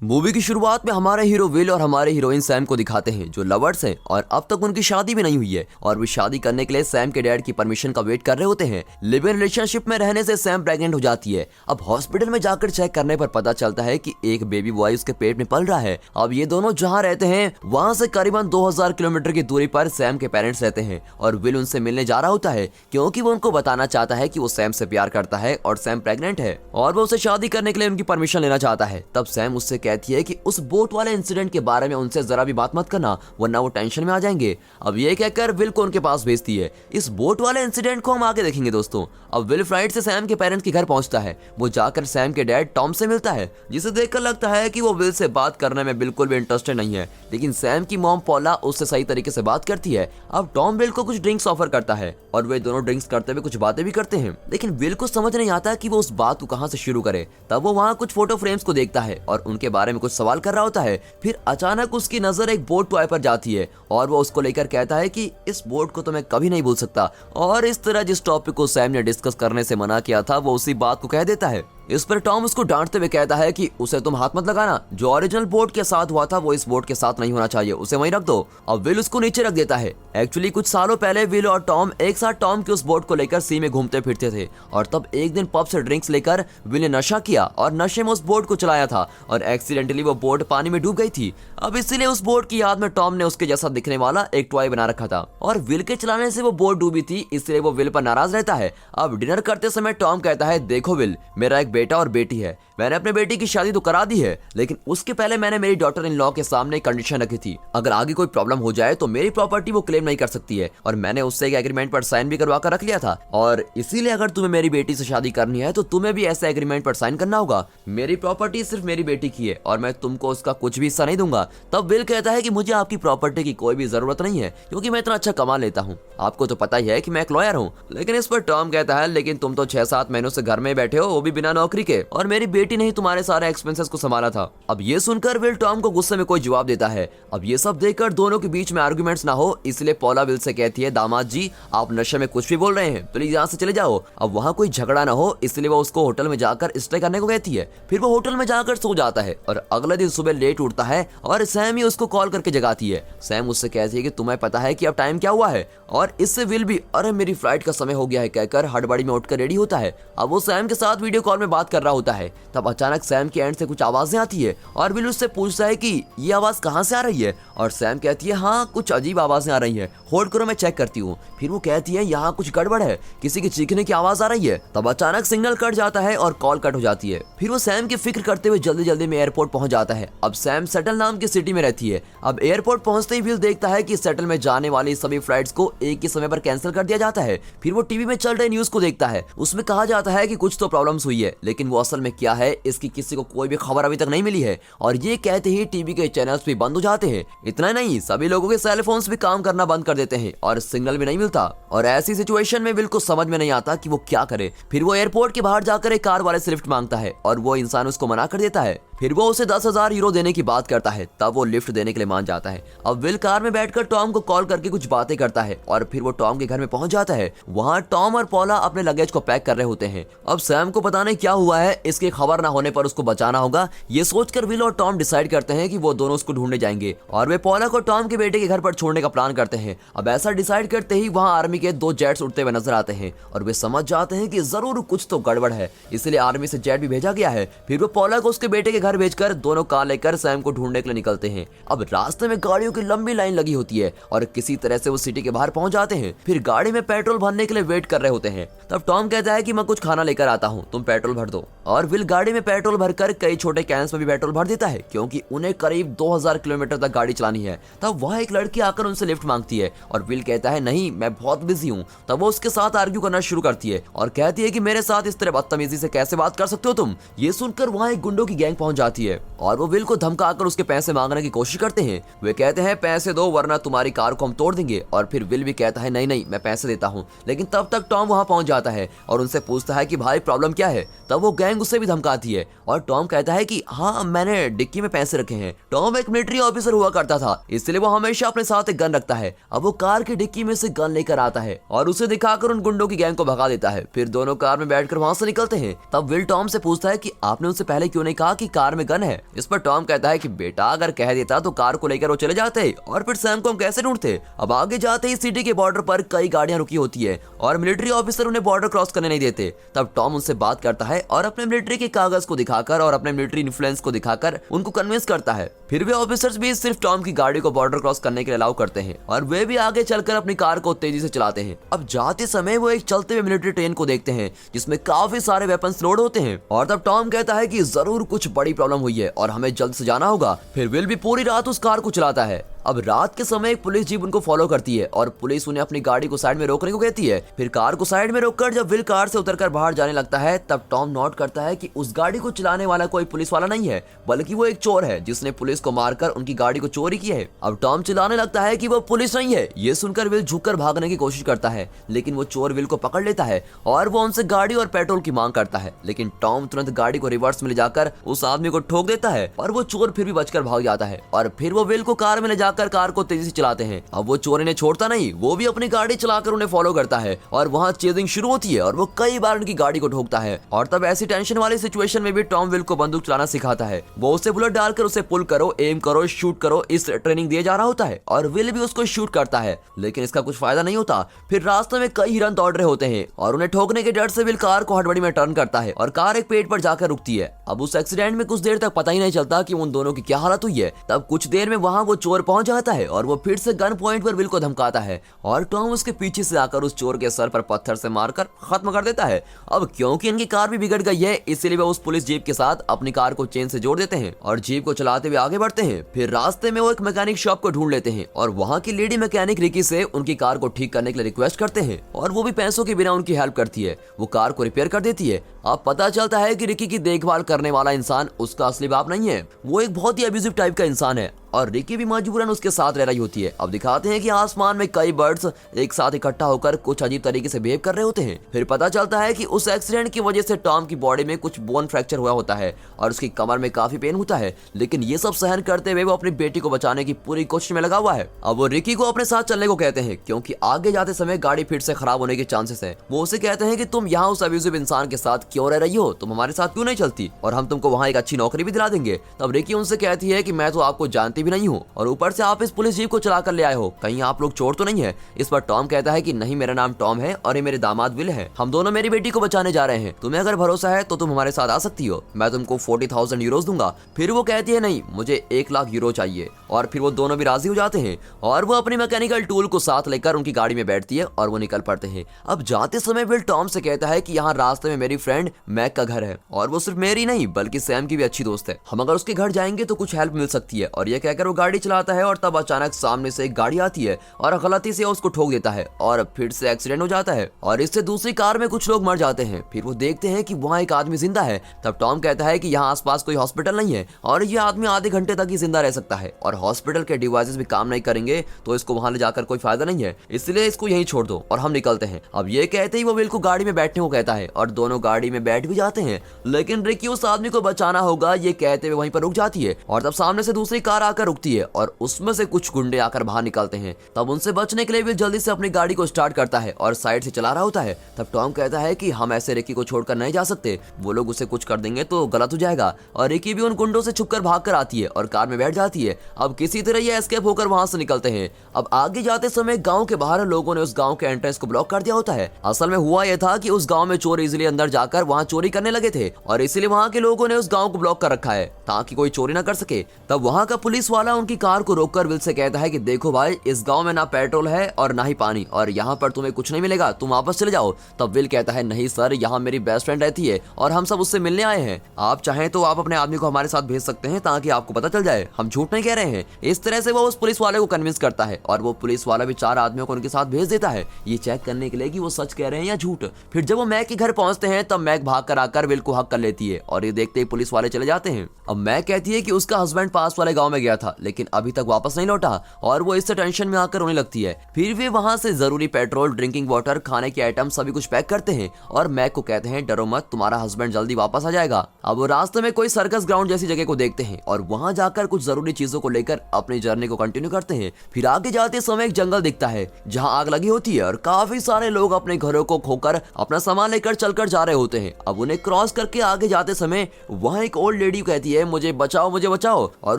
Movie की शुरुआत में हमारे हीरो विल और हमारे हीरोइन सैम को दिखाते हैं जो लवर्स हैं और अब तक उनकी शादी भी नहीं हुई है और वे शादी करने के लिए सैम के डैड की परमिशन का वेट कर रहे होते हैं। लिव इन रिलेशनशिप में रहने से सैम प्रेग्नेंट हो जाती है। अब हॉस्पिटल में जाकर चेक करने पर पता चलता है कि एक बेबी बॉय उसके पेट में पल रहा है। अब ये दोनों जहाँ रहते हैं वहाँ से करीबन 2000 किलोमीटर की दूरी पर सैम के पेरेंट्स रहते हैं और विल उनसे मिलने जा रहा होता है क्योंकि वो उनको बताना चाहता है कि वो सैम से प्यार करता है और सैम प्रेग्नेंट है और वो उसे शादी करने के लिए उनकी परमिशन लेना चाहता है। तब सैम उससे कहती है कि उस बोट वाले इंसिडेंट के बारे में उनसे जरा भी बात मत करना वरना वो टेंशन में आ जाएंगे। अब ये कहकर विल को उनके पास भेजती है। इस बोट वाले इंसिडेंट को हम आगे देखेंगे दोस्तों। अब विल फ्लाइट से सैम के पेरेंट्स के घर पहुंचता है। वो जाकर सैम के डैड टॉम से मिलता है जिसे देखकर लगता है कि वो विल से बात करने में बिल्कुल भी इंटरेस्टेड नहीं है, लेकिन सैम की मॉम पॉला उससे सही तरीके से बात करती है। अब टॉम विल को कुछ ड्रिंक्स ऑफर करता है और वे दोनों ड्रिंक्स करते हुए कुछ बातें भी करते हैं, लेकिन विल को समझ नहीं आता कि वो उस बात को कहां से शुरू करे। तब वो वहां कुछ फोटो फ्रेम्स को देखता है और उनके बारे में कुछ सवाल कर रहा होता है। फिर अचानक उसकी नजर एक बोट टॉय पर जाती है और वो उसको लेकर कहता है कि इस बोट को तो मैं कभी नहीं भूल सकता। और इस तरह जिस टॉपिक को सैम ने डिस्कस करने से मना किया था वो उसी बात को कह देता है। इस पर टॉम उसको डांटते हुए कहता है कि उसे तुम हाथ मत लगाना, जो ओरिजिनल बोट के साथ हुआ था वो इस बोट के साथ नहीं होना चाहिए, उसे वहीं रख दो। अब विल उसको नीचे रख देता है। एक्चुअली कुछ सालों पहले विल और टॉम एक साथ टॉम की उस बोट को लेकर सी में घूमते फिरते थे और तब एक दिन पब से ड्रिंक्स लेकर विल ने नशा किया और नशे में उस बोट को चलाया था और एक्सीडेंटली वो बोट पानी में डूब गई थी। अब इसीलिए उस बोट की याद में टॉम ने उसके जैसा दिखने वाला एक टॉय बना रखा था और विल के चलाने से वो बोट डूबी थी, इसलिए वो विल पर नाराज रहता है। अब डिनर करते समय टॉम कहता है, देखो विल, मेरा एक बेटा और बेटी है, मैंने अपने बेटी की शादी तो करा दी है, लेकिन उसके पहले मैंने मेरी डॉटर इन लॉ के सामने कंडीशन रखी थी, अगर आगे कोई प्रॉब्लम हो जाए तो मेरी प्रॉपर्टी वो क्लेम नहीं कर सकती है और मैंने उससे एक एग्रीमेंट पर साइन भी करवा कर रख लिया था और इसीलिए अगर तुम्हें मेरी बेटी से शादी करनी है तो तुम्हें भी ऐसा एग्रीमेंट पर साइन करना होगा। मेरी प्रॉपर्टी सिर्फ मेरी बेटी की है और मैं तुमको उसका कुछ भी हिस्सा नहीं दूंगा। तब विल कहता है कि मुझे आपकी प्रॉपर्टी की कोई भी जरूरत नहीं है क्योंकि मैं इतना अच्छा कमा लेता हूँ, आपको तो पता ही है कि मैं एक लॉयर हूँ। लेकिन इस पर टॉम कहता है, लेकिन तुम तो 6-7 महीनों से घर में बैठे हो, वो भी बिना नौकरी के, और मेरी बेटी ने ही तुम्हारे सारे एक्सपेंसेस को संभाला था। अब ये सुनकर विल टॉम को गुस्से में कोई जवाब देता है। अब ये सब देखकर दोनों के बीच में आर्गुमेंट्स ना हो इसलिए पॉला विल से कहती है, दामाद जी आप नशे में कुछ भी बोल रहे हैं, प्लीज यहाँ से चले जाओ। अब वहाँ कोई झगड़ा ना हो इसलिए वो उसको होटल में जाकर स्टे करने को कहती है। फिर वो होटल में जाकर सो जाता है और अगले दिन सुबह लेट उठता है और सैम ही उसको कॉल करके जगाती है। सैम उससे कहती है कि तुम्हें पता है कि अब टाइम क्या हुआ है, और इससे विल भी अरे मेरी फ्लाइट का समय हो गया है कहकर हड़बड़ी में उठकर रेडी होता है। अब वो सैम के साथ वीडियो कॉल में बात कर रहा होता है। तब अचानक सैम के एंड से कुछ आवाजें आती है और विल उससे पूछता है कि ये आवाज कहाँ से आ रही है, और सैम कहती है हाँ कुछ अजीब आवाजें आ रही है, होल्ड करो मैं चेक करती हूँ। फिर वो कहती है यहाँ कुछ गड़बड़ है, किसी के चीखने की आवाज आ रही है। तब अचानक सिग्नल कट जाता है और कॉल कट हो जाती है। फिर वो सैम की फिक्र करते हुए जल्दी जल्दी में एयरपोर्ट पहुंच जाता है। अब सैम सेटल नाम की सिटी में रहती है। अब एयरपोर्ट पहुंचते ही विल देखता है कि सेटल में जाने वाली सभी फ्लाइट्स को एक ही समय पर कैंसिल कर दिया जाता है। फिर वो टीवी में चल रहे न्यूज को देखता है, उसमें कहा जाता है कि कुछ तो प्रॉब्लम्स हुई है, लेकिन वो असल में क्या है इसकी किसी को कोई भी खबर अभी तक नहीं मिली है। और ये कहते ही टीवी के चैनल्स भी बंद हो जाते हैं। इतना नहीं, सभी लोगों के सेल फोन्स भी काम करना बंद कर देते हैं और सिग्नल भी नहीं मिलता। और ऐसी सिचुएशन में विल को समझ में नहीं आता कि वो क्या करे। फिर वो एयरपोर्ट के बाहर जाकर एक कार वाले से लिफ्ट मांगता है और वो इंसान उसको मना कर देता है। फिर वो उसे 10,000 यूरो देने की बात करता है, तब वो लिफ्ट देने के लिए मान जाता है। अब विल कार में बैठकर टॉम को कॉल करके कुछ बातें करता है और फिर वो टॉम के घर में पहुंच जाता है। वहाँ टॉम और पॉला अपने लगेज को पैक कर रहे होते हैं। अब सैम को पता नहीं क्या हुआ है, इसकी खबर ना होने पर उसको बचाना होगा। ये सोचकर विल और टॉम डिसाइड करते हैं कि वो दोनों उसको ढूंढने जाएंगे और वे पॉला को टॉम के बेटे के घर पर छोड़ने का प्लान करते हैं। अब ऐसा डिसाइड करते ही वहाँ आर्मी के 2 जेट्स उड़ते हुए नजर आते हैं और वे समझ जाते हैं कि जरूर कुछ तो गड़बड़ है, इसलिए आर्मी से जेट भी भेजा गया है। फिर वो पॉला को उसके बेटे के घर भेजकर दोनों कार लेकर सैम को ढूंढने के लिए निकलते हैं। अब रास्ते में गाड़ियों की लंबी लाइन लगी होती है और किसी तरह से वो सिटी के बाहर पहुंच जाते हैं। फिर गाड़ी में पेट्रोल भरने के लिए वेट कर रहे होते हैं। तब टॉम कहता है कि मैं कुछ खाना लेकर आता हूं, तुम पेट्रोल भर दो। और विल गाड़ी में पेट्रोल भरकर कई छोटे कैंस में भी पेट्रोल भर देता है क्योंकि उन्हें करीब 2000 किलोमीटर तक गाड़ी चलानी है। तब वह एक लड़की आकर उनसे लिफ्ट मांगती है और विल कहता है नहीं मैं बहुत बिजी हूँ। तब वो उसके साथ आर्ग्यू करना शुरू करती है और कहती है कि मेरे साथ इस तरह बदतमीजी से कैसे बात कर सकते हो तुम। ये सुनकर वहाँ एक गुंडों की गैंग पहुंच जाती है और वो विल को धमकाकर उसके पैसे मांगने की कोशिश करते हैं। वे कहते हैं पैसे दो वरना तुम्हारी कार को हम तोड़ देंगे। और फिर विल भी कहता है नहीं नहीं मैं पैसे देता हूँ, लेकिन तब तक टॉम वहाँ पहुँच जाता है और उनसे पूछता है कि भाई प्रॉब्लम क्या है। तब वो गैंग उससे भी धमकाती है और टॉम कहता है कि हाँ मैंने डिक्की में पैसे रखे हैं। टॉम एक मिलिट्री ऑफिसर हुआ करता था, इसलिए वो हमेशा अपने साथ एक गन रखता है। अब वो कार की डिक्की में से गन लेकर आता है और उसे दिखाकर उन गुंडों की गैंग को भगा देता है। फिर दोनों कार में बैठकर वहाँ से निकलते हैं। तब विल टॉम से पूछता है कि आपने उनसे पहले क्यों नहीं कहा कि कार में गन है। इस पर टॉम कहता है कि बेटा अगर कह देता तो कार को लेकर वो चले जाते और फिर सैम को हम कैसे ढूंढते। अब आगे जाते ही सिटी के बॉर्डर पर कई गाड़ियां रुकी होती है और मिलिट्री ऑफिसर उन्हें बॉर्डर क्रॉस करने नहीं देते। तब टॉम उनसे बात करता है और अपने मिलिट्री के कागज को दिखाकर और अपने मिलिट्री इन्फ्लुएंस को दिखाकर उनको कन्विंस करता है। फिर वे ऑफिसर्स भी सिर्फ टॉम की गाड़ी को बॉर्डर क्रॉस करने के लिए अलाउ करते हैं और वे भी आगे चलकर अपनी कार को तेजी से चलाते हैं। अब जाते समय वो एक चलते हुए मिलिट्री ट्रेन को देखते हैं जिसमें काफी सारे वेपन्स लोड होते हैं और तब टॉम कहता है कि जरूर कुछ बड़ी प्रॉब्लम हुई है और हमें जल्द से जाना होगा। फिर विल भी पूरी रात उस कार को चलाता है। अब रात के समय एक पुलिस जीप उनको फॉलो करती है और पुलिस उन्हें अपनी गाड़ी को साइड में रोकने को कहती है। फिर कार को साइड में रोककर जब विल कार से उतरकर बाहर जाने लगता है तब टॉम नोट करता है कि उस गाड़ी को चलाने वाला कोई पुलिस वाला नहीं है बल्कि वो एक चोर है जिसने पुलिस को मारकर उनकी गाड़ी को चोरी की है। अब टॉम चिल्लाने लगता है कि वो पुलिस नहीं है। ये सुनकर विल झुककर भागने की कोशिश करता है लेकिन वो चोर विल को पकड़ लेता है और वो उनसे गाड़ी और पेट्रोल की मांग करता है, लेकिन टॉम तुरंत गाड़ी को रिवर्स में ले जाकर उस आदमी को ठोक देता है और वो चोर फिर भी बचकर भाग जाता है। और फिर वो विल को कार में ले जाकर कार को तेजी से चलाते हैं। अब वो चोर इन्हें छोड़ता नहीं, वो भी अपनी गाड़ी चलाकर उन्हें फॉलो करता है और वहाँ चेजिंग शुरू होती है और वो कई बार उनकी गाड़ी को ठोकता है। और तब ऐसी टेंशन वाली सिचुएशन में भी टॉम विल को बंदूक चलाना सिखाता है। वो उसे बुलेट डालकर उसे पुल करो, एम करो, शूट करो, इस ट्रेनिंग दिया जा रहा होता है और विल भी उसको शूट करता है, लेकिन इसका कुछ फायदा नहीं होता। फिर रास्ते में कई हिरन दौड़ रहे होते हैं और उन्हें ठोकने के डर से विल कार को हड़बड़ी में टर्न करता है और कार एक पेड़ पर जाकर रुकती है। अब उस एक्सीडेंट में कुछ देर तक पता ही नहीं चलता कि उन दोनों की क्या हालत हुई है। तब कुछ देर में वहाँ वो चोर पहुंच जाता है और वो फिर से गन पॉइंट पर विल को धमकाता है और टॉम उसके पीछे से आकर उस चोर के सर पर पत्थर से मारकर खत्म कर देता है। अब क्योंकि इनकी कार भी बिगड़ गई है इसलिए वे उस पुलिस जीप के साथ अपनी कार को चेन से जोड़ देते हैं और जीप को चलाते हुए आगे बढ़ते हैं। फिर रास्ते में वो एक मैकेनिक शॉप को ढूंढ लेते हैं और वहाँ की लेडी मैकेनिक रिकी से उनकी कार को ठीक करने के लिए रिक्वेस्ट करते हैं और वो भी पैसों के बिना उनकी हेल्प करती है। वो कार को रिपेयर कर देती है। अब पता चलता है कि रिकी की देखभाल करने वाला इंसान उसका असली बाप नहीं है, वो एक बहुत ही अब्यूजिव टाइप का इंसान है और रिकी भी मजबूरन उसके साथ रह रही होती है। अब दिखाते हैं कि आसमान में कई बर्ड्स एक साथ इकट्ठा होकर कुछ अजीब तरीके से बिहेव कर रहे होते हैं। फिर पता चलता है कि उस एक्सीडेंट की वजह से टॉम की बॉडी में कुछ बोन फ्रैक्चर हुआ होता है और उसकी कमर में काफी पेन होता है, लेकिन ये सब सहन करते हुए वो अपनी बेटी को बचाने की पूरी कोशिश में लगा हुआ है। अब वो रिकी को अपने साथ चलने को कहते हैं क्योंकि आगे जाते समय गाड़ी फिर से खराब होने के चांसेस है। वो उसे कहते हैं कि तुम यहाँ उस अब्यूजिव इंसान के साथ क्यों रह रही हो, तुम हमारे साथ क्यों नहीं चलती और हम तुमको वहाँ एक अच्छी नौकरी भी दिला देंगे। तब रिकी उनसे कहती है कि मैं तो आपको जानती भी नहीं हूँ और ऊपर से आप इस पुलिस जीप को चला कर ले आए हो, कहीं आप लोग चोर तो नहीं है। इस पर टॉम कहता है कि नहीं, मेरा नाम टॉम है और ये मेरे दामाद विल है, हम दोनों मेरी बेटी को बचाने जा रहे हैं, तुम्हें अगर भरोसा है तो तुम हमारे साथ आ सकती हो, मैं तुमको 40,000 यूरोज दूंगा। फिर वो कहती है नहीं, मुझे 1 लाख यूरो चाहिए और फिर वो दोनों भी राजी हो जाते हैं और वो अपनी मैकेनिकल टूल को साथ लेकर उनकी गाड़ी में बैठती है और वो निकल पड़ते हैं। अब जाते समय विल टॉम से कहता है कि यहाँ रास्ते में मेरी फ्रेंड मैक का घर है और वो सिर्फ मेरी नहीं बल्कि सैम की भी अच्छी दोस्त है, हम अगर उसके घर जाएंगे तो कुछ हेल्प मिल सकती है। और ये कहकर वो गाड़ी चलाता है और तब अचानक सामने से एक गाड़ी आती है और गलती से उसको ठोक देता है और फिर से एक्सीडेंट हो जाता है और इससे दूसरी कार में कुछ लोग मर जाते हैं। फिर वो देखते हैं कि वहाँ एक आदमी जिंदा है। तब टॉम कहता है कि यहाँ आसपास कोई हॉस्पिटल नहीं है और ये आदमी आधे घंटे तक ही जिंदा रह सकता है और हॉस्पिटल के डिवाइसेस भी काम नहीं करेंगे तो इसको वहाँ ले जाकर कोई फायदा नहीं है, इसलिए इसको यहीं छोड़ दो और हम निकलते हैं। अब ये कहते ही वो विल को गाड़ी में बैठने को कहता है और दोनों गाड़ी में बैठ भी जाते हैं, लेकिन रिकी उस आदमी को बचाना होगा ये कहते हुए वहीं पर रुक जाती है और तब सामने से दूसरी कार आकर रुकती है और उसमें से कुछ गुंडे आकर बाहर निकलते हैं। तब उनसे बचने के लिए विल जल्दी से अपनी गाड़ी को स्टार्ट करता है और साइड से चला रहा होता है। तब टॉम कहता है कि हम ऐसे रिकी को छोड़कर नहीं जा सकते, वो लोग उसे कुछ कर देंगे तो गलत हो जाएगा और रिकी भी उन गुंडों से छुपकर भाग कर आती है और कार में बैठ जाती है। अब किसी तरह ये एस्केप होकर वहां से निकलते हैं। अब आगे जाते समय गांव के बाहर लोगों ने उस गांव के एंट्रेंस को ब्लॉक कर दिया होता है। असल में हुआ यह था कि उस गांव में चोर इजीली अंदर जाकर वहां चोरी करने लगे थे और इसीलिए वहां के लोगों ने उस गांव को ब्लॉक कर रखा है ताकि कोई चोरी ना कर सके। तब वहां का पुलिस वाला उनकी कार को रोककर विल से कहता है कि देखो भाई, इस गांव में ना पेट्रोल है और ना ही पानी और यहाँ पर तुम्हें कुछ नहीं मिलेगा, तुम वापस चले जाओ। तब विल कहता है नहीं सर, यहाँ मेरी बेस्ट फ्रेंड रहती है और हम सब उससे मिलने आए हैं, आप चाहें तो आप अपने आदमी को हमारे साथ भेज सकते हैं ताकि आपको पता चल जाए, हम झूठ नहीं कह रहे हैं। इस तरह से वो उस पुलिस वाले को कन्विंस करता है और वो पुलिस वाला भी 4 आदमियों को उनके साथ भेज देता है ये चेक करने के लिए कि वो सच कह रहे हैं या झूठ। फिर जब वो मैक के घर पहुंचते हैं तब मैक भाग कर आकर विल को हक कर लेती है और ये देखते ही पुलिस वाले चले जाते हैं। अब मैक कहती है कि उसका हस्बैंड पास वाले गांव में गया था लेकिन अभी तक वापस नहीं लौटा और वो इससे टेंशन में आकर रोने लगती है। फिर वे वहां से जरूरी पेट्रोल, ड्रिंकिंग वाटर, खाने के आइटम सभी कुछ पैक करते हैं और मैक को कहते हैं डरो मत, तुम्हारा हस्बैंड जल्दी वापस आ जाएगा। अब वो रास्ते में कोई सर्कस ग्राउंड जैसी जगह को देखते हैं और वहां जाकर कुछ जरूरी चीजों को लेकर अपनी जर्नी को कंटिन्यू करते हैं। फिर आगे जाते समय एक जंगल दिखता है जहां आग लगी होती है और काफी सारे लोग अपने घरों को खोकर अपना सामान लेकर चलकर जा रहे होते हैं। अब उन्हें क्रॉस करके आगे जाते समय वहां एक ओल्ड लेडी कहती है मुझे बचाओ मुझे बचाओ, और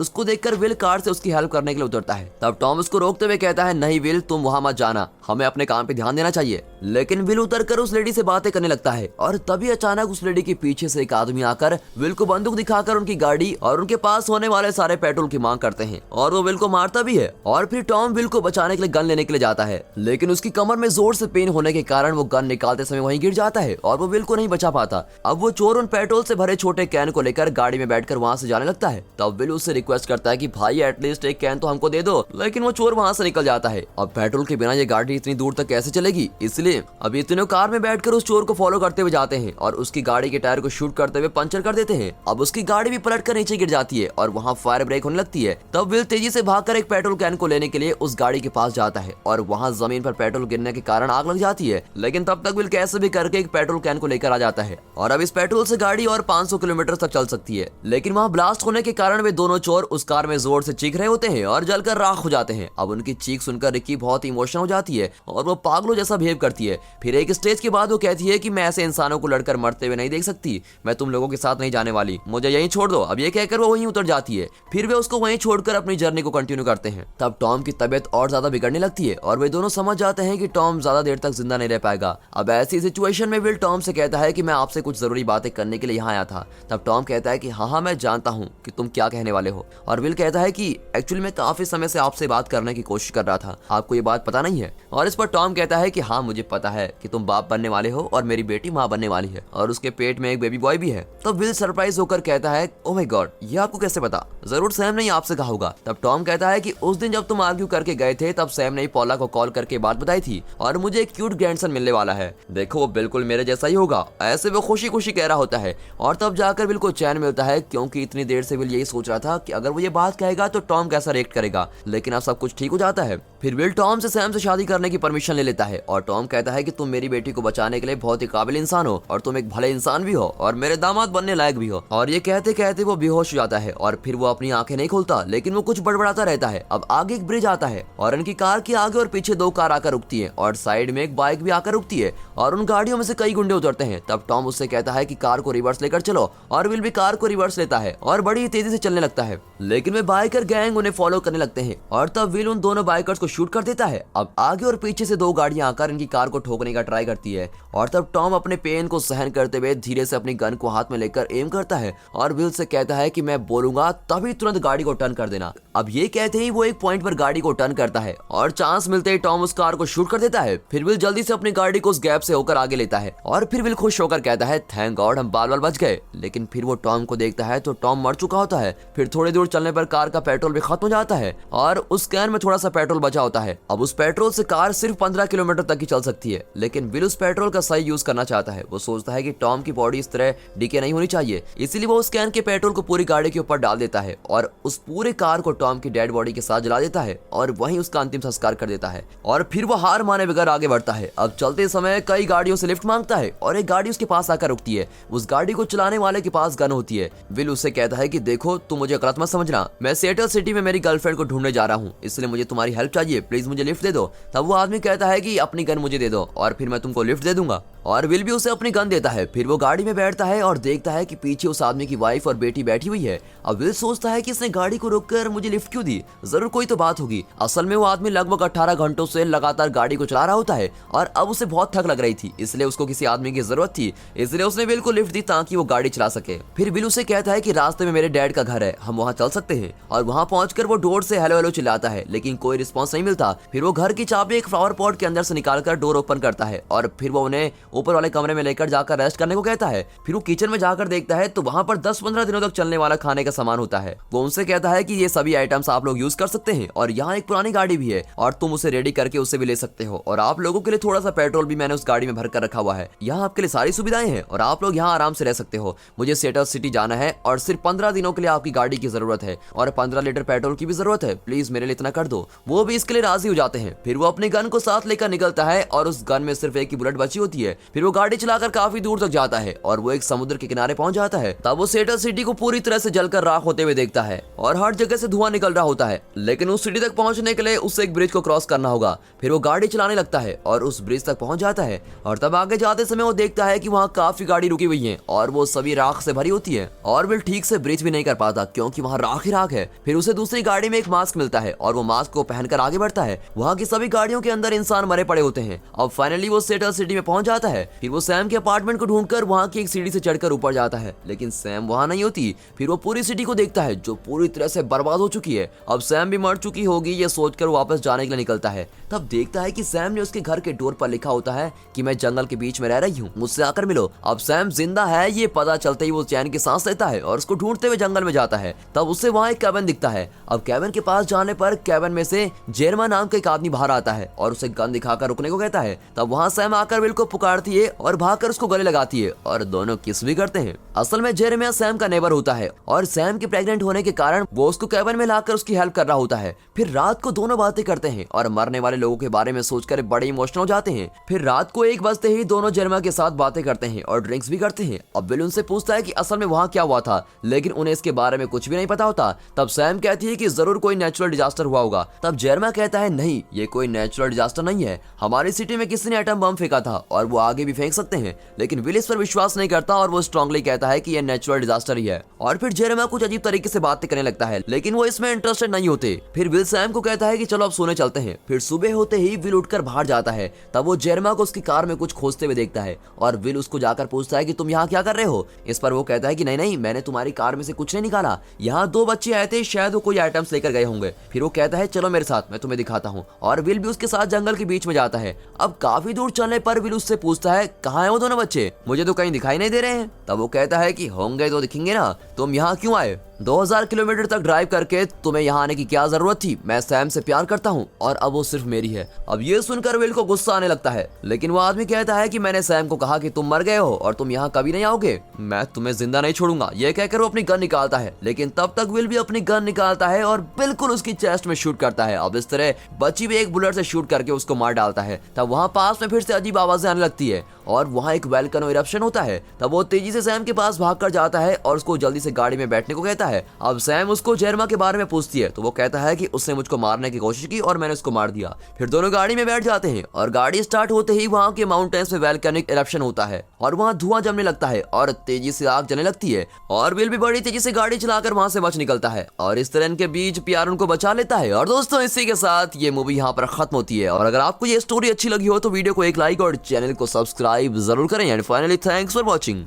उसको देखकर विल कार से उसकी हेल्प करने के लिए उतरता है। तब टॉम उसको रोकते हुए कहता है नहीं विल, तुम वहां मत जाना, हमें अपने काम पे ध्यान देना चाहिए। लेकिन विल उतरकर उस लेडी से बातें करने लगता है और तभी अचानक उस लेडी के पीछे से एक आदमी आकर विल को बंदूक दिखाकर उनकी गाड़ी और उनके पास होने वाले सारे पेट्रोल की मांग करते हैं और वो विल को मारता भी है। और फिर टॉम विल को बचाने के लिए गन लेने के लिए जाता है लेकिन उसकी कमर में जोर से पेन होने के कारण वो गन निकालते समय वहीं गिर जाता है और वो विल को नहीं बचा पाता। अब वो चोर उन पेट्रोल से भरे छोटे कैन को लेकर गाड़ी में बैठकर वहां से जाने लगता है। तब विल उससे रिक्वेस्ट करता है कि भाई एटलीस्ट एक कैन तो हमको दे दो, लेकिन वो चोर वहां से निकल जाता है। अब पेट्रोल के बिना ये गाड़ी इतनी दूर तक कैसे चलेगी, इसलिए अब ये तीनों कार में बैठकर उस चोर को फॉलो करते हुए जाते हैं और उसकी गाड़ी के टायर को शूट करते हुए पंचर कर देते हैं। अब उसकी गाड़ी भी पलट कर नीचे गिर जाती है और वहाँ फायर ब्रेक होने लगती है। तब विल तेजी से भागकर एक पेट्रोल कैन को लेने के लिए उस गाड़ी के पास जाता है और वहाँ जमीन पर पेट्रोल गिरने के कारण आग लग जाती है, लेकिन तब तक विल कैसे भी करके एक पेट्रोल कैन को लेकर आ जाता है और अब इस पेट्रोल से गाड़ी और 500 किलोमीटर तक चल सकती है। लेकिन वहाँ ब्लास्ट होने के कारण वे दोनों चोर उस कार में जोर से चीख रहे होते हैं और जलकर राख हो जाते हैं। अब उनकी चीख सुनकर रिकी बहुत इमोशनल हो जाती है और वो पागलों जैसा बिहेव करती है। फिर एक स्टेज के बाद वो कहती है कि मैं ऐसे इंसानों को लड़कर मरते हुए नहीं देख सकती, मैं तुम लोगों के साथ नहीं जाने वाली, मुझे यहीं छोड़ दो। अब ये कहकर वो वहीं उतर जाती है। फिर वे उसको वहीं छोड़कर अपनी जर्नी को कंटिन्यू करते हैं। तब टॉम की तबीयत और ज्यादा बिगड़ने लगती है और वे दोनों समझ जाते हैं कि टॉम ज्यादा देर तक जिंदा नहीं रह पाएगा। अब ऐसी सिचुएशन में विल टॉम से कहता है कि मैं आपसे कुछ जरूरी बातें करने के लिए यहाँ आया था। तब टॉम कहता है कि हाँ मैं जानता हूँ कि तुम क्या कहने वाले हो, और विल कहता है कि एक्चुअली मैं काफी समय से आपसे बात करने की कोशिश कर रहा था, आपको ये बात पता नहीं है। और इस पर टॉम कहता है कि हाँ मुझे पता है कि तुम बाप बनने वाले हो और मेरी बेटी माँ बनने वाली है और उसके पेट में एक बेबी बॉय भी है। तब विल सरप्राइज होकर कहता है ओह माय गॉड, ये आपको कैसे पता, जरूर सैम ने ही आपसे कहा होगा। तब टॉम कहता है कि उस दिन जब तुम आर्ग्यू करके गए थे तब सैम ने पॉला को कॉल करके बात बताई थी और मुझे एक क्यूट ग्रैंडसन मिलने वाला है, देखो वो बिल्कुल मेरे जैसा ही होगा, ऐसे वो खुशी खुशी कह रहा होता है। और तब जाकर विल को चैन मिलता है क्योंकि इतनी देर से विल यही सोच रहा था कि अगर वो ये बात कहेगा तो टॉम कैसा रिएक्ट करेगा, लेकिन अब सब कुछ ठीक हो जाता है। फिर विल टॉम से सैम से शादी करने की परमिशन ले लेता है और टॉम कहता है कि तुम मेरी बेटी को बचाने के लिए बहुत ही काबिल इंसान हो और तुम एक भले इंसान भी हो और मेरे दामाद बनने लायक भी हो। और ये कहते कहते वो बेहोश हो जाता है और फिर वो अपनी आंखें नहीं खोलता, लेकिन वो कुछ बड़बड़ाता रहता है। अब आगे एक ब्रिज आता है और उनकी कार के आगे और पीछे दो कार आकर रुकती है और साइड में एक बाइक भी आकर रुकती है और उन गाड़ियों में से कई गुंडे उतरते हैं। तब टॉम उससे कहता है कि कार को रिवर्स लेकर चलो और विल भी कार को रिवर्स लेता है और बड़ी तेजी से चलने लगता है, लेकिन वे बाइकर गैंग उन्हें फॉलो करने लगते हैं और तब विल उन दोनों बाइकर्स को शूट कर देता है। अब आगे और पीछे से दो गाड़ियां आकर इनकी कार को ठोकने का ट्राई करती है और तब टॉम अपने पेन को सहन करते हुए धीरे से अपनी गन को हाथ में लेकर एम करता है और विल से कहता है कि मैं बोलूंगा तभी तुरंत गाड़ी को टर्न कर देना। अब ये कहते ही वो एक पॉइंट पर गाड़ी को टर्न करता है और चांस मिलते ही टॉम उस कार को शूट कर देता है। फिर विल जल्दी से अपनी गाड़ी को उस गैप से होकर आगे लेता है और फिर विल खुश होकर कहता है थैंक गॉड हम बाल बच गए। लेकिन फिर वो टॉम को देखता है तो टॉम मर चुका होता है। फिर थोड़ी दूर चलने पर कार का पेट्रोल भी खत्म हो जाता है और उस कैन में थोड़ा सा पेट्रोल बचा होता है। अब उस पेट्रोल से कार सिर्फ 15 किलोमीटर तक ही चल सकती है, लेकिन विल उस पेट्रोल का सही यूज करना चाहता है। वो सोचता है कि टॉम की बॉडी इस तरह डीके नहीं होनी चाहिए, इसीलिए वो उस कैन के पेट्रोल को पूरी गाड़ी के ऊपर डाल देता है और उस पूरे कार को टॉम की डेड बॉडी के साथ जला देता है और वहीं उसका अंतिम संस्कार कर देता है और फिर वो हार माने बगैर आगे बढ़ता है। अब चलते समय कई गाड़ियों से लिफ्ट मांगता है और एक गाड़ी उसके पास आकर रुकती है। उस गाड़ी को चलाने वाले के पास गन होती है। विल उससे कहता है कि देखो तुम मुझे गलत मत समझना, मैं सिएटल सिटी में मेरी गर्लफ्रेंड को ढूंढने जा रहा हूँ, इसलिए मुझे तुम्हारी हेल्प चाहिए, प्लीज मुझे लिफ्ट दे दो। तब वो आदमी कहता है कि अपनी गन मुझे दे दो और फिर मैं तुमको लिफ्ट दे दूंगा और विल भी उसे अपनी गन देता है। फिर वो गाड़ी में बैठता है और देखता है कि पीछे उस आदमी की वाइफ और बेटी बैठी हुई है। अब विल सोचता है कि इसने गाड़ी को रोककर मुझे लिफ्ट क्यों दी, जरूर कोई तो बात होगी। असल में वो आदमी लगभग 18 घंटों से लगातार गाड़ी को चला रहा होता है और अब उसे बहुत थक लग रही थी, इसलिए उसको किसी आदमी की जरूरत थी, इसलिए उसने विल को लिफ्ट दी ताकि वो गाड़ी चला सके। फिर विल उसे कहता है कि रास्ते में मेरे डैड का घर है, हम वहाँ चल सकते हैं। और वहाँ पहुंचकर वो डोर से हेलो हेलो चिल्लाता है, लेकिन कोई रिस्पॉन्स नहीं मिलता। फिर वो घर की चाबी एक फ्लावर पॉट के अंदर से निकालकर डोर ओपन करता है और फिर वो उन्हें ऊपर वाले कमरे में लेकर जाकर रेस्ट करने को कहता है। फिर वो किचन में जाकर देखता है तो वहाँ पर 10-15 दिनों तक चलने वाला खाने का सामान होता है। वो उनसे कहता है कि ये सभी आइटम्स आप लोग यूज कर सकते हैं और यहाँ एक पुरानी गाड़ी भी है और तुम उसे रेडी करके उसे भी ले सकते हो और आप लोगों के लिए थोड़ा सा पेट्रोल भी मैंने उस गाड़ी में भर कर रखा हुआ है। यहाँ आपके लिए सारी सुविधाएं हैं और आप लोग यहाँ आराम से रह सकते हो। मुझे सेटल सिटी जाना है और सिर्फ 15 दिनों के लिए आपकी गाड़ी की जरूरत है और 15 लीटर पेट्रोल की भी जरूरत है, प्लीज मेरे लिए इतना कर दो। वो भी इसके लिए राजी हो जाते हैं। फिर वो अपनी गन को साथ लेकर निकलता है और उस गन में सिर्फ एक ही बुलेट बची होती है। फिर वो गाड़ी चलाकर काफी दूर तक जाता है और वो एक समुद्र के किनारे पहुंच जाता है। तब वो सेटल सिटी को पूरी तरह से जलकर राख होते हुए देखता है और हर जगह से धुआं निकल रहा होता है, लेकिन उस सिटी तक पहुंचने के लिए उसे एक ब्रिज को क्रॉस करना होगा। फिर वो गाड़ी चलाने लगता है और उस ब्रिज तक पहुंच जाता है और तब आगे जाते समय वो देखता है कि वहाँ काफी गाड़ी रुकी हुई है और वो सभी राख से भरी होती है और विल ठीक से ब्रिज भी नहीं कर पाता क्योंकि वहाँ राख ही राख है। फिर उसे दूसरी गाड़ी में एक मास्क मिलता है और वो मास्क को पहनकर आगे बढ़ता है। वहाँ की सभी गाड़ियों के अंदर इंसान मरे पड़े होते हैं। अब फाइनली वो सेटल सिटी में पहुंच जाता है। फिर वो सैम के अपार्टमेंट को ढूंढकर वहाँ की एक सीढ़ी से चढ़कर ऊपर जाता है, लेकिन सैम वहाँ नहीं होती। फिर वो पूरी सिटी को देखता है जो पूरी तरह से बर्बाद हो चुकी है। अब सैम भी मर चुकी होगी ये सोचकर वो वापस जाने के लिए निकलता है। तब देखता है कि सैम ने उसके घर के डोर पर लिखा होता है कि मैं जंगल के बीच में रह रही हूँ, मुझसे आकर मिलो। अब सैम जिंदा है ये पता चलते ही वो चैन की सांस लेता है और उसको ढूंढते हुए जंगल में जाता है। तब उसे वहाँ एक कैबिन दिखता है। अब कैबिन के पास जाने पर कैबिन में से जेरमा नाम का एक आदमी बाहर आता है और उसे गन दिखाकर रुकने को कहता है। तब वहाँ सैम आकर विल को पुकारती है और भागकर उसको गले लगाती है और दोनों किस भी करते हैं। असल में जेरेमिया सैम का नेबर होता है और सैम के प्रेग्नेंट होने के कारण वो उसको कैबिन में लाकर उसकी हेल्प कर रहा होता है। फिर रात को दोनों बातें करते हैं और मरने वाले लोगों के बारे में सोचकर बड़े इमोशनल हो जाते हैं। फिर रात को 1 बजते ही दोनों जेरेमिया के साथ बातें करते हैं और ड्रिंक्स भी करते हैं। अब विल उनसे पूछता है कि असल में वहाँ क्या हुआ था, लेकिन उन्हें इसके बारे में कुछ भी नहीं पता होता। तब सैम कहती है कि जरूर कोई नेचुरल डिजास्टर हुआ होगा। तब जेरेमिया कहता है नहीं, ये कोई नेचुरल डिजास्टर नहीं है, हमारी सिटी में किसी ने एटम बम फेंका था और वो आगे भी फेंक सकते हैं। लेकिन विल इस पर विश्वास नहीं करता और वो स्ट्रांगली कहता है कि ये नेचुरल डिजास्टर ही है। और फिर जेरेमिया कुछ अजीब तरीके से बातें करने लगता है, लेकिन वो इसमें इंटरेस्टेड नहीं होते। फिर विल सैम को कहता है कि चलो अब सोने चलते हैं। फिर सुबह होते ही विल उठकर बाहर जाता है। तब वो जेरेमिया को उसकी कार में कुछ खोजते हुए देखता है और विल उसको जाकर पूछता है कि तुम यहाँ क्या कर रहे हो। इस पर वो कहता है कि नहीं नहीं, मैंने तुम्हारी कार में से कुछ नहीं निकाला, यहाँ 2 बच्चे आए थे, शायद वो कोई आइटम्स लेकर गए होंगे। फिर वो कहता है चलो मेरे साथ, मैं तुम्हें दिखाता हूँ। और विल भी उसके साथ जंगल के बीच में जाता है। अब काफी दूर चलने पर विल उससे पूछता है कहाँ है वो दोनों बच्चे, मुझे तो कहीं दिखाई नहीं दे रहे हैं। तब वो कहता है कि होंगे तो दिखेंगे ना, तुम यहाँ क्यों आए, 2000 किलोमीटर तक ड्राइव करके तुम्हें यहाँ आने की क्या जरूरत थी, मैं सैम से प्यार करता हूँ और अब वो सिर्फ मेरी है। अब ये सुनकर विल को गुस्सा आने लगता है, लेकिन वो आदमी कहता है कि मैंने सैम को कहा कि तुम मर गए हो और तुम यहाँ कभी नहीं आओगे, मैं तुम्हें जिंदा नहीं छोड़ूंगा। ये कहकर वो अपनी गन निकालता है, लेकिन तब तक विल भी अपनी गन निकालता है और बिल्कुल उसकी चेस्ट में शूट करता है। अब इस तरह बची भी एक बुलेट से शूट करके उसको मार डालता है। तब वहाँ पास में फिर से अजीब आवाजें आने लगती है और वहाँ एक वोल्केनो इरप्शन होता है। तब वो तेजी से सैम के पास भागकर जाता है और उसको जल्दी से गाड़ी में बैठने को कहता है। अब सैम उसको जेरेमिया के बारे में पूछती है तो वो कहता है कि उसने मुझको मारने की कोशिश की और मैंने उसको मार दिया। फिर दोनों गाड़ी में बैठ जाते हैं और गाड़ी स्टार्ट होते ही वहाँ के माउंटेन्स में वोल्केनिक इरप्शन होता है और वहाँ धुआं जमने लगता है और तेजी से आग जलने लगती है और विल भी बड़ी तेजी से गाड़ी चलाकर वहाँ से बच निकलता है और इस तरह इनके बीच प्यार उनको बचा लेता है। और दोस्तों इसी के साथ ये मूवी यहाँ पर खत्म होती है और अगर आपको ये स्टोरी अच्छी लगी हो तो वीडियो को एक लाइक और चैनल को सब्सक्राइब जरूर करें। And finally thanks for watching.